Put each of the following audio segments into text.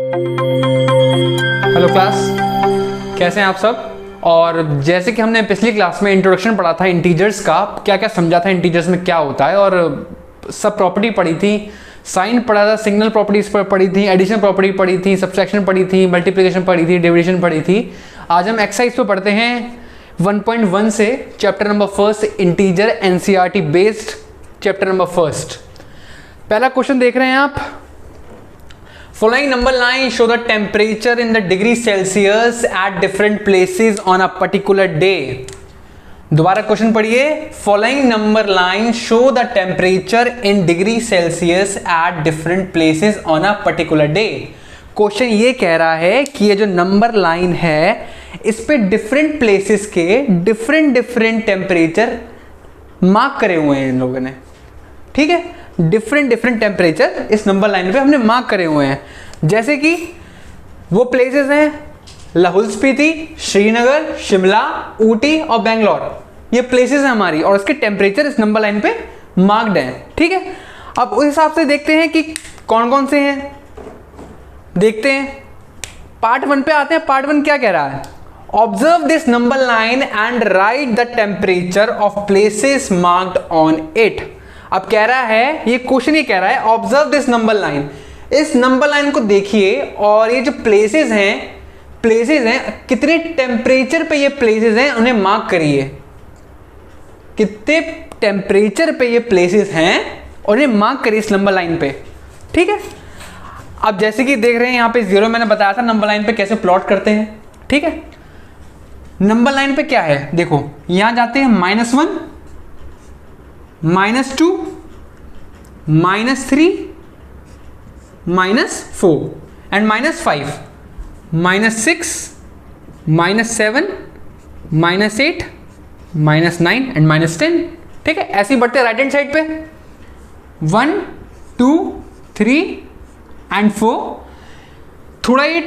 Hello class, कैसे हैं आप सब। और जैसे कि हमने पिछली क्लास में इंट्रोडक्शन पढ़ा था इंटीजर्स का, क्या क्या समझा था इंटीजर्स में क्या होता है, और सब प्रॉपर्टी पढ़ी थी, साइन पढ़ा था, सिग्नल प्रॉपर्टीज पर पढ़ी थी, एडिशन प्रॉपर्टी पढ़ी थी, सब्सट्रैक्शन पढ़ी थी, मल्टीप्लिकेशन पढ़ी थी, डिविजन पढ़ी थी। आज हम एक्सरसाइज पे पढ़ते हैं 1.1 से chapter number first integer NCERT based chapter number first. पहला क्वेश्चन देख रहे हैं आप। Following number line show the temperature in the degree Celsius at different places on a particular day. दोबारा क्वेश्चन पढ़िए। Following number line show the temperature in degree Celsius at different places on a particular day. Question ये कह रहा है कि ये जो number line है इस पे डिफरेंट प्लेसेस के डिफरेंट टेम्परेचर मार्क करे हुए हैं इन लोगों ने। ठीक है, डिफरेंट टेम्परेचर इस नंबर लाइन पे हमने मार्क करे हुए हैं। जैसे कि वो प्लेसेस हैं लाहौल स्पीति, श्रीनगर, शिमला, ऊटी और बेंगलोर। ये प्लेसेस हैं हमारी और इसके टेम्परेचर इस नंबर लाइन पे मार्क्ड हैं। ठीक है, अब उस हिसाब से देखते हैं कि कौन कौन से हैं। देखते हैं, पार्ट 1 पे आते हैं। पार्ट 1 क्या कह रहा है? Observe this number line and right the temperature of places marked on it. अब कह रहा है, ये क्वेश्चन ये कह रहा है ऑब्जर्व दिस नंबर लाइन, इस नंबर लाइन को देखिए और ये जो प्लेसेस हैं कितने टेम्परेचर पे ये प्लेसेस हैं उन्हें मार्क करिए। कितने टेम्परेचर पे ये प्लेसेस हैं उन्हें मार्क करिए इस नंबर लाइन पे। ठीक है, अब जैसे कि देख रहे हैं यहाँ पे 0 मैंने बताया था नंबर लाइन पे कैसे प्लॉट करते हैं। ठीक है, नंबर लाइन पे क्या है देखो, यहां जाते हैं -1, -2, -3, -4 एंड -5, -6, -7, -8, -9 एंड -10। ठीक है, ऐसे ही बढ़ते राइट हैंड साइड पे 1, 2, 3 एंड 4। थोड़ा ये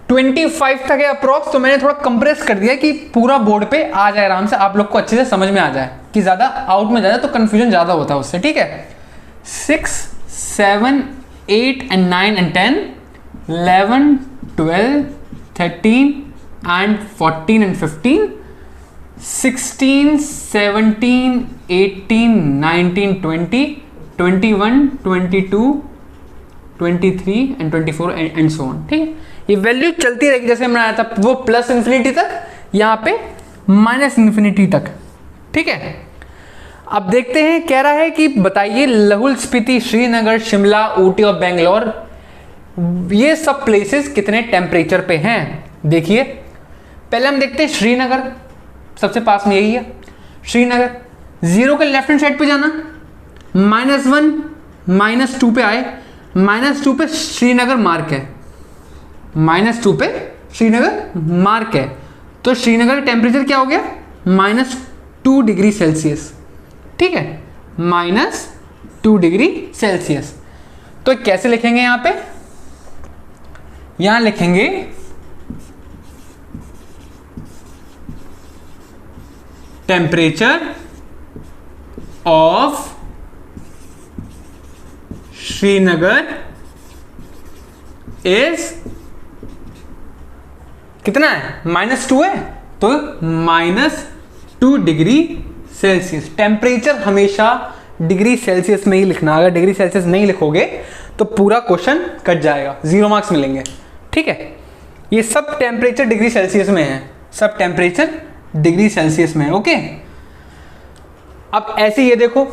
25 तक है अप्रोक्स, तो मैंने थोड़ा कंप्रेस कर दिया कि पूरा बोर्ड पे आ जाए, आराम से आप लोग को अच्छे से समझ में आ जाए, कि ज़्यादा आउट में जाए तो कंफ्यूजन ज़्यादा होता है उससे। ठीक है, 6, 7, 8 and 9 and 10, 11, 12, 13 and 14 and 15, 16, 17, 18, 19, 20, 21, 22, 23 and 24 and so on. ठीक है, ये वैल्यू चलती रहेगी जैसे हमने आया था, वो प्लस इन्फिनिटी तक, यहाँ पे माइनस इन्फिनिटी तक। ठीक है, अब देखते हैं, कह रहा है कि बताइए लाहौल स्पीति, श्रीनगर, शिमला, ऊटी और बेंगलोर, ये सब प्लेसेस कितने टेम्परेचर पे हैं। देखिए, पहले हम देखते हैं श्रीनगर, सबसे पास में यही है श्रीनगर। 0 के लेफ्ट हैंड साइड पे जाना, -1, -2 पे आए, -2 पे श्रीनगर मार्क है, -2 पे श्रीनगर मार्क है, तो श्रीनगर का टेम्परेचर क्या हो गया? -2 डिग्री सेल्सियस। ठीक है, -2 डिग्री सेल्सियस। तो कैसे लिखेंगे यहां पे? यहां लिखेंगे टेम्परेचर ऑफ श्रीनगर इज कितना है? -2 है, तो -2 डिग्री सेल्सियस। टेम्परेचर हमेशा डिग्री सेल्सियस में ही लिखना, अगर डिग्री सेल्सियस नहीं लिखोगे तो पूरा क्वेश्चन कट जाएगा, 0 मार्क्स मिलेंगे। ठीक है, ये सब टेम्परेचर डिग्री सेल्सियस में है, सब टेम्परेचर डिग्री सेल्सियस में है। ओके, अब ऐसे ये देखो,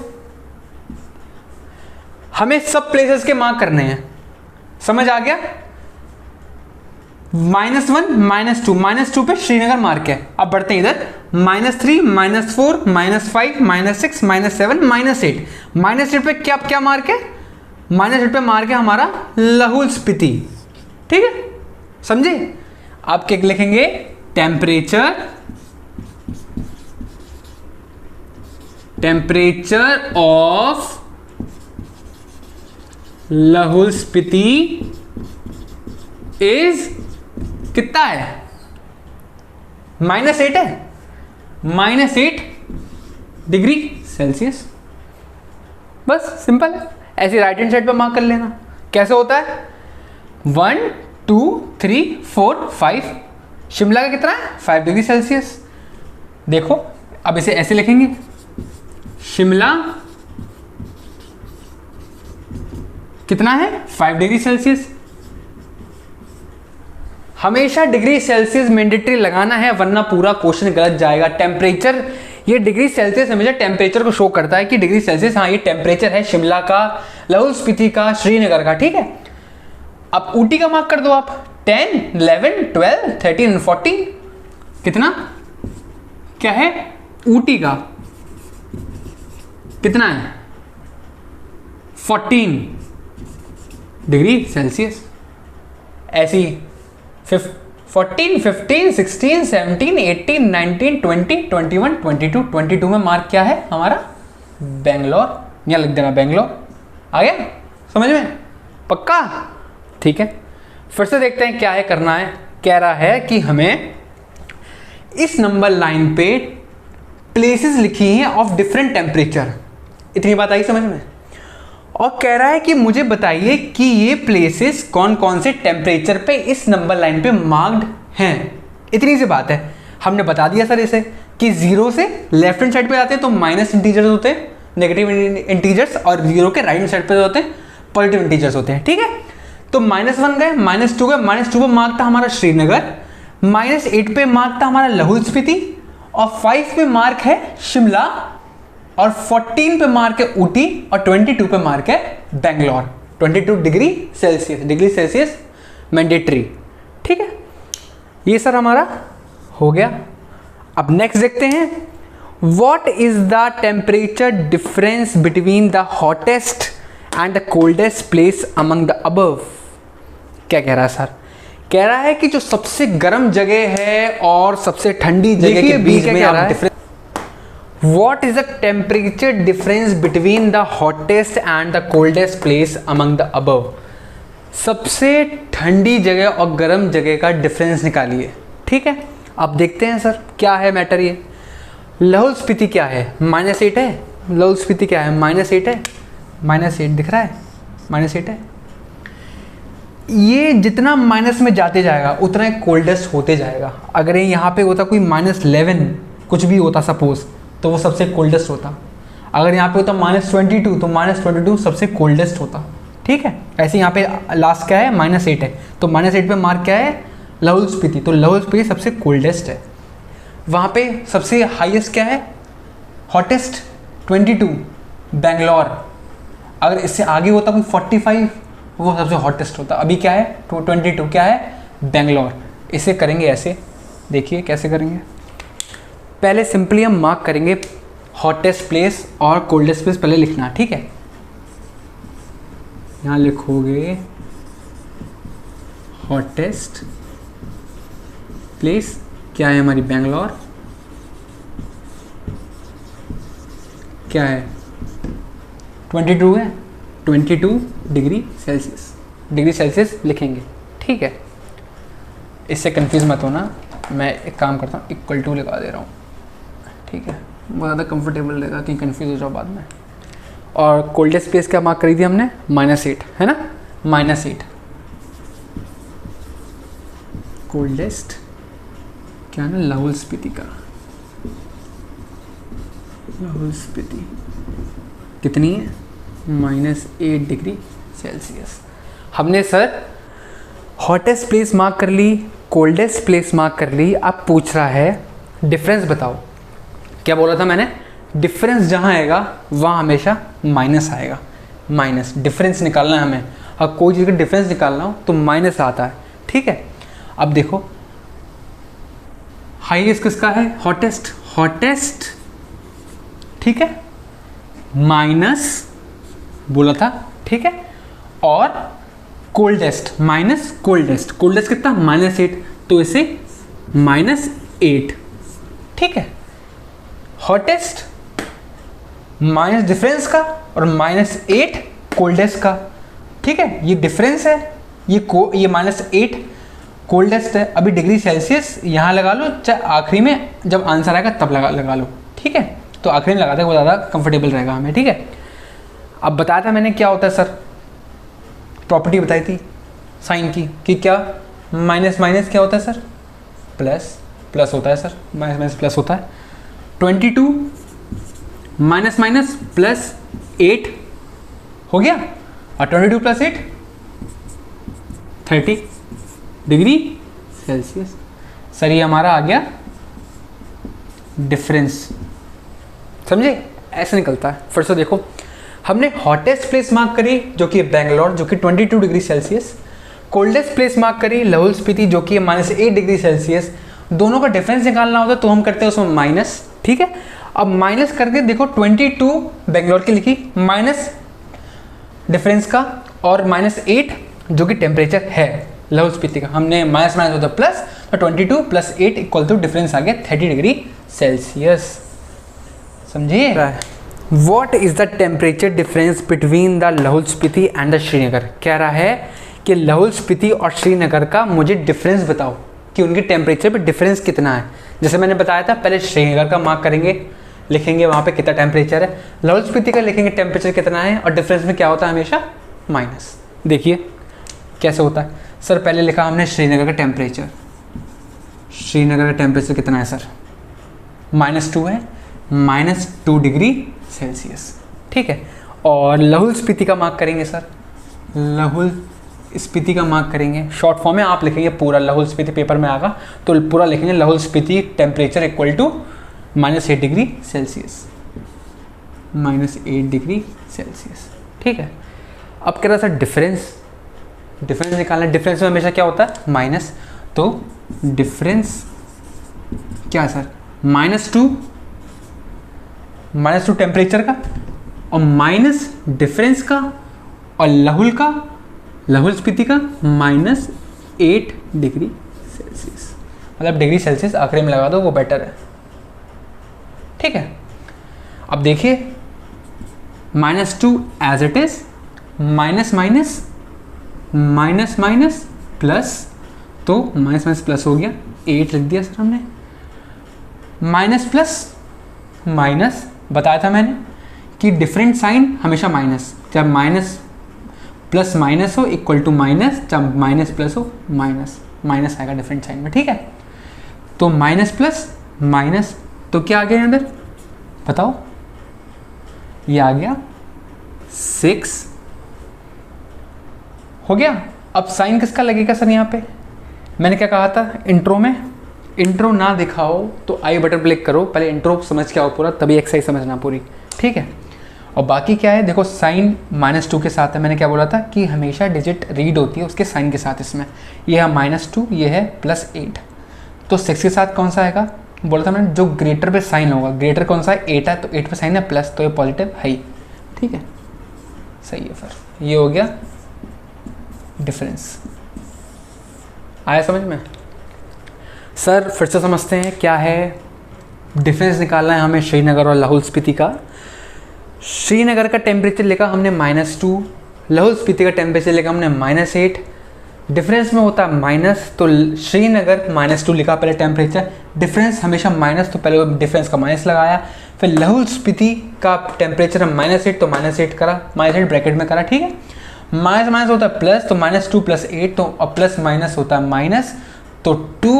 हमें सब प्लेसेस के मार्क करने हैं, समझ आ गया? -1, -2 पे श्रीनगर मार्क है। अब बढ़ते हैं इधर, -3, -4, -5, -6, -7, -8। -8 पे क्या मार्क है? -8 पे मार्क है हमारा लाहौल स्पीति। ठीक है, समझे? आप क्या लिखेंगे? Temperature of Lahaul Spiti is कितना है? -8 है, -8 डिग्री सेल्सियस। बस सिंपल है, ऐसे राइट हैंड साइड पे मार्क कर लेना। कैसे होता है? 1, 2 3 4 5। शिमला का कितना है 5 डिग्री सेल्सियस। देखो अब इसे ऐसे लिखेंगे, शिमला कितना है 5 डिग्री सेल्सियस। हमेशा डिग्री सेल्सियस मैंडेटरी लगाना है वरना पूरा क्वेश्चन गलत जाएगा। टेम्परेचर, ये डिग्री सेल्सियस हमेशा टेम्परेचर को शो करता है कि डिग्री सेल्सियस, हाँ ये टेम्परेचर है शिमला का, लाहौल स्पीति का, श्रीनगर का, ठीक है। अब ऊटी का मार्क कर दो आप, 10 11 12 13 14। कितना क्या है ऊटी का, कितना है 14 डिग्री सेल्सियस। ऐसी 14 15 16 17 18 19 20 21 22। 22 में मार्क क्या है हमारा बेंगलोर, यहाँ लिख देना बेंगलोर। आ गया समझ में, पक्का, ठीक है। फिर से देखते हैं क्या है करना है। कह रहा है कि हमें इस नंबर लाइन पे प्लेसेस लिखी हैं ऑफ डिफरेंट टेम्परेचर, इतनी बात आई समझ में। और कह रहा है कि मुझे बताइए कि ये प्लेसेस कौन कौन से टेम्परेचर पे इस नंबर लाइन पे मार्क्ड हैं। इतनी सी बात है, हमने बता दिया सर इसे कि 0 से लेफ्ट हैंड साइड पे जाते हैं तो माइनस इंटीजर्स होते हैं, नेगेटिव इंटीजर्स, और 0 के राइट हैंड साइड पे होते हैं पॉजिटिव इंटीजर्स होते हैं, ठीक है। तो -1 गए, -2 गए, -2 पे मार्क था हमारा श्रीनगर, -8 पे मार्क था हमारा लाहौल स्पीति, और 5 पे मार्क है शिमला, और 14 पे मार्क है ऊटी, और 22 पे मार्क है बेंगलोर। 22 डिग्री सेल्सियस मैंडेटरी, ठीक है। ये सर हमारा हो गया। अब नेक्स्ट देखते हैं, what is the temperature difference between the hottest and the coldest place among the above. क्या कह रहा है सर, कह रहा है कि जो सबसे गर्म जगह है और सबसे ठंडी जगह के बीच में आप difference, What is the temperature difference between the hottest and the coldest place among the above? सबसे ठंडी जगह और गर्म जगह का डिफरेंस निकालिए, ठीक है। अब देखते हैं सर क्या है मैटर। ये लाहौल स्पीति क्या है -8 है, लाहौल स्पीति क्या है -8 है, -8 दिख रहा है, -8 है। ये जितना माइनस में जाते जाएगा उतना कोल्डेस्ट होते जाएगा। अगर ये यहाँ पे होता कोई -11 कुछ भी होता सपोज, तो वो सबसे कोल्डेस्ट होता। अगर यहाँ पे होता -22 तो -22 सबसे कोल्डेस्ट होता, ठीक है। ऐसे यहाँ पे लास्ट क्या है -8 है, तो -8 पे मार्क क्या है लाहौल स्पीति, तो लाहौल स्पीति सबसे कोल्डेस्ट है। वहाँ पे सबसे हाईएस्ट क्या है हॉटेस्ट 22 बेंगलोर। अगर इससे आगे होता कोई 45 वो सबसे हॉटेस्ट होता। अभी क्या है 22 क्या है बेंगलोर। इसे करेंगे ऐसे, देखिए कैसे करेंगे। पहले सिंपली हम मार्क करेंगे हॉटेस्ट प्लेस और कोल्डेस्ट प्लेस पहले लिखना, ठीक है। यहाँ लिखोगे हॉटेस्ट प्लेस क्या है हमारी बेंगलोर, क्या है 22 है, 22 डिग्री सेल्सियस लिखेंगे, ठीक है। इससे कंफ्यूज मत होना, मैं एक काम करता हूँ =2 लगा दे रहा हूँ, ठीक है। बहुत ज़्यादा कंफर्टेबल रहेगा कि कंफ्यूज हो जाओ बाद में। और कोल्डेस्ट प्लेस क्या मार्क करी थी हमने -8 है ना, -8 कोल्डेस्ट क्या ना लाहौल स्पीति का, लाहौल स्पीति कितनी है -8 डिग्री सेल्सियस। हमने सर हॉटेस्ट प्लेस मार्क कर ली, कोल्डेस्ट प्लेस मार्क कर ली। अब पूछ रहा है डिफरेंस बताओ। क्या बोला था मैंने, डिफरेंस जहाँ आएगा वहाँ हमेशा माइनस आएगा, माइनस डिफरेंस निकालना है हमें। अब कोई चीज़ का डिफरेंस निकालना हो तो माइनस आता है, ठीक है। अब देखो हाईएस्ट किसका है हॉटेस्ट, ठीक है, माइनस बोला था, ठीक है। और कोल्डेस्ट माइनस कोल्डेस्ट कितना -8, तो इसे -8, ठीक है। हॉटेस्ट माइनस डिफरेंस का और -8 कोल्डेस्ट का, ठीक है। ये डिफरेंस है, ये -8 कोल्डेस्ट है। अभी डिग्री सेल्सियस यहाँ लगा लो, चाहे आखिरी में जब आंसर आएगा तब लगा लो, ठीक है। तो आखिरी में लगाते हैं वो ज़्यादा कंफर्टेबल रहेगा हमें, ठीक है। अब बताया था मैंने क्या होता है सर, प्रॉपर्टी बताई थी साइन की कि क्या माइनस माइनस क्या होता है सर, प्लस, प्लस होता है सर, माइनस माइनस प्लस होता है। 22 माइनस माइनस प्लस 8 हो गया, और 22 प्लस 8 30 डिग्री सेल्सियस। सर ये हमारा आ गया डिफरेंस, समझे, ऐसे निकलता है। फिर से देखो, हमने हॉटेस्ट प्लेस मार्क करी जो कि बेंगलोर जो कि 22 degree Celsius, coldest place mark करी लाहौल स्पीति जो कि -8 डिग्री सेल्सियस। दोनों का डिफरेंस निकालना होता है तो हम करते हैं उसमें माइनस, ठीक है। अब माइनस करके देखो 22 बेंगलोर की लिखी, माइनस डिफरेंस का, और -8 जो कि टेम्परेचर है लाहौल स्पीति का। हमने माइनस माइनस होता प्लस, तो 22 + 8 इक्वल टू डिफरेंस आ गया 30 डिग्री सेल्सियस, समझिए। What is the temperature difference between the Lahaul Spiti and the Srinagar. कह रहा है कि लाहौल स्पीति और श्रीनगर का मुझे डिफरेंस बताओ कि उनके टेम्परेचर पे डिफरेंस कितना है। जैसे मैंने बताया था, पहले श्रीनगर का मार्क करेंगे, लिखेंगे वहाँ पे कितना टेम्परेचर है, लाहौल स्पीति का लिखेंगे टेम्परेचर कितना है, और डिफरेंस में क्या होता है हमेशा माइनस। देखिए कैसे होता है। सर पहले लिखा हमने श्रीनगर का टेम्परेचर, श्रीनगर का टेम्परेचर कितना है सर, -2 है, -2 डिग्री सेल्सियस, ठीक है। और लाहौल स्पीति का मार्क करेंगे सर, लाहौल स्पीति का मार्क करेंगे, शॉर्ट फॉर्म में आप लिखेंगे पूरा, लाहौल स्पीति पेपर में आएगा तो पूरा लिखेंगे Lahaul Spiti temperature equal to -8 degree Celsius, -8 degree Celsius, ठीक है। अब कह रहा सर डिफरेंस, डिफरेंस निकालना, डिफरेंस में हमेशा क्या होता है माइनस, तो डिफरेंस क्या है सर, -2 टेम्परेचर का और माइनस डिफरेंस का, और लाहौल स्पीति का -8 डिग्री सेल्सियस, मतलब डिग्री सेल्सियस आखिरी में लगा दो वो बेटर है, ठीक है। अब देखिए -2 as it is, minus minus minus minus plus, तो माइनस माइनस प्लस हो गया, 8 लिख दिया सर हमने, माइनस प्लस माइनस, बताया था मैंने कि डिफरेंट साइन हमेशा माइनस, जब माइनस प्लस माइनस हो इक्वल टू माइनस, जब माइनस प्लस हो माइनस, माइनस आएगा डिफरेंट साइन में, ठीक है। तो माइनस प्लस माइनस, तो क्या आ गया अंदर बताओ, ये आ गया 6 हो गया। अब साइन किसका लगेगा सर यहाँ पे, मैंने क्या कहा था इंट्रो में, इंट्रो ना दिखाओ तो आई बटन क्लिक करो, पहले इंट्रो समझ के आओ पूरा, तभी एक्सरसाइज समझना पूरी, ठीक है। और बाकी क्या है देखो, साइन -2 के साथ है, मैंने क्या बोला था कि हमेशा डिजिट रीड होती है उसके साइन के साथ, इसमें ये है -2, ये है +8, तो 6 के साथ कौन सा आएगा, बोला था मैंने जो ग्रेटर पे साइन होगा, ग्रेटर कौन सा है 8 है, तो 8 पे साइन है प्लस, तो ये पॉजिटिव है ही, ठीक है, सही है फिर। ये हो गया डिफरेंस, आया समझ में। सर फिर से समझते हैं क्या है डिफरेंस, निकालना है हमें श्रीनगर और लाहौल स्पीति का। श्रीनगर का टेम्परेचर लिखा हमने -2, लाहौल स्पीति का टेम्परेचर लिखा हमने -8, डिफरेंस में होता है माइनस, तो श्रीनगर -2 लिखा पहले टेम्परेचर, डिफरेंस हमेशा माइनस, तो पहले डिफरेंस का माइनस लगाया, फिर लाहौल स्पीति का टेम्परेचर -8, तो -8 करा, -8 ब्रैकेट में करा, ठीक है। माइनस माइनस होता है प्लस, तो -2 + 8, तो अब प्लस माइनस होता है माइनस, तो 2,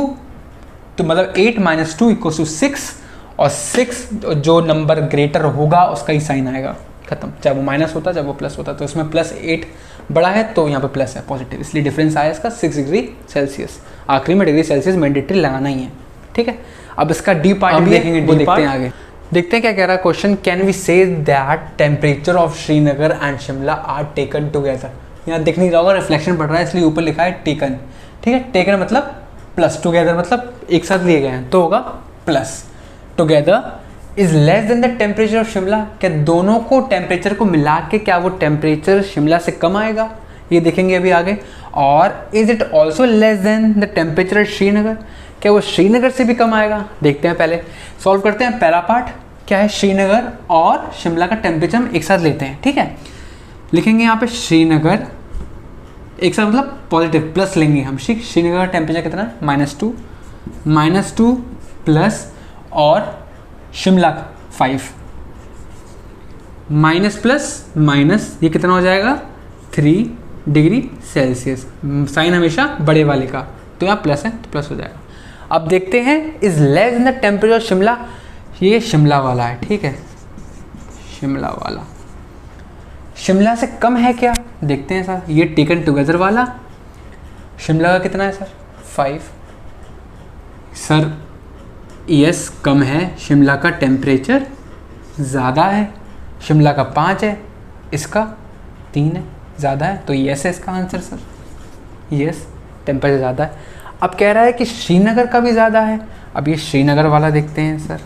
तो मतलब 8 - 2 = 6, और 6 जो नंबर ग्रेटर होगा उसका ही साइन आएगा, खत्म, चाहे वो माइनस होता चाहे वो प्लस होता, तो इसमें +8 बड़ा है तो यहाँ पे प्लस है पॉजिटिव, इसलिए डिफरेंस आया इसका 6 डिग्री सेल्सियस। आखिरी में डिग्री सेल्सियस मैंडेटरी लगाना ही है, ठीक है। अब इसका डी पार्ट भी देखेंगे, वो देखते हैं आगे, देखते हैं क्या कह रहा है question. Can we say that temperature of Srinagar and Shimla are taken together. यहाँ दिख नहीं रहा होगा, रिफ्लेक्शन पड़ रहा है इसलिए ऊपर लिखा है टेकन, ठीक है। टेकन मतलब प्लस, टुगेदर मतलब एक साथ लिए गए हैं, तो होगा plus, together is less than the temperature of Shimla. क्या दोनों को टेम्परेचर को मिला के क्या वो टेम्परेचर शिमला से कम आएगा, ये देखेंगे अभी आगे। और is it also less than the temperature of Srinagar, क्या वो श्रीनगर से भी कम आएगा। देखते हैं, पहले सॉल्व करते हैं। पहला पार्ट क्या है, श्रीनगर और शिमला का टेम्परेचर हम एक साथ लेते हैं, ठीक है। लिखेंगे यहाँ पे श्रीनगर एक साथ, मतलब पॉजिटिव प्लस लेंगे हम, श्रीनगर का टेम्परेचर कितना है -2 प्लस, और शिमला का 5, माइनस प्लस माइनस, ये कितना हो जाएगा 3 डिग्री सेल्सियस, साइन हमेशा बड़े वाले का, तो यहाँ प्लस है तो प्लस हो जाएगा। अब देखते हैं is less in the temperature Shimla, ये शिमला वाला है, ठीक है, शिमला वाला शिमला से कम है क्या, देखते हैं सर। ये टेकन टुगेदर वाला शिमला का कितना है सर 5, सर यस कम है, शिमला का टेम्परेचर ज़्यादा है, शिमला का 5 है, इसका 3 है, ज़्यादा है, तो यस है इसका आंसर सर, यस टेम्परेचर ज़्यादा है। अब कह रहा है कि श्रीनगर का भी ज़्यादा है, अब ये श्रीनगर वाला देखते हैं सर,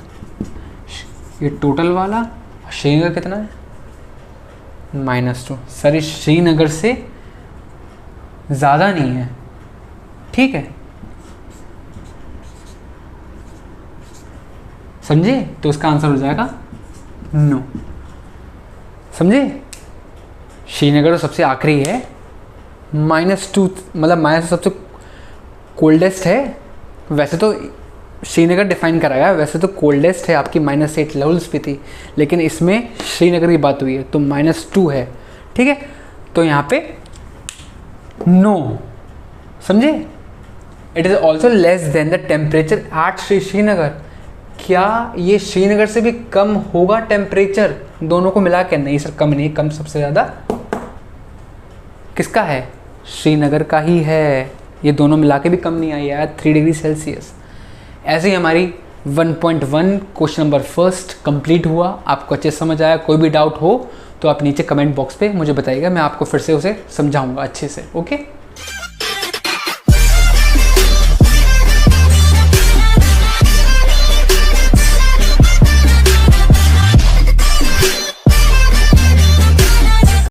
ये टोटल वाला, श्रीनगर कितना है -2, सर ये श्रीनगर से ज़्यादा नहीं है, ठीक है, समझे, तो इसका आंसर हो जाएगा नो, समझे। श्रीनगर तो सबसे आखिरी है, -2 मतलब माइनस सबसे कोल्डेस्ट है, वैसे तो श्रीनगर डिफाइन कराया, वैसे तो कोल्डेस्ट है आपकी -8 लेवल्स पे थी, लेकिन इसमें श्रीनगर की बात हुई है तो -2 है, ठीक है, तो यहाँ पे नो, समझे। It is also less than the temperature at Srinagar, क्या ये श्रीनगर से भी कम होगा टेम्परेचर दोनों को मिला के, नहीं सर कम नहीं, कम सबसे ज़्यादा किसका है, श्रीनगर का ही है, ये दोनों मिला के भी कम नहीं आई है 3 डिग्री सेल्सियस। ऐसे ही हमारी 1.1 क्वेश्चन नंबर फर्स्ट कंप्लीट हुआ। आपको अच्छे समझ आया, कोई भी डाउट हो तो आप नीचे कमेंट बॉक्स पे मुझे बताइएगा, मैं आपको फिर से उसे समझाऊंगा अच्छे से, ओके।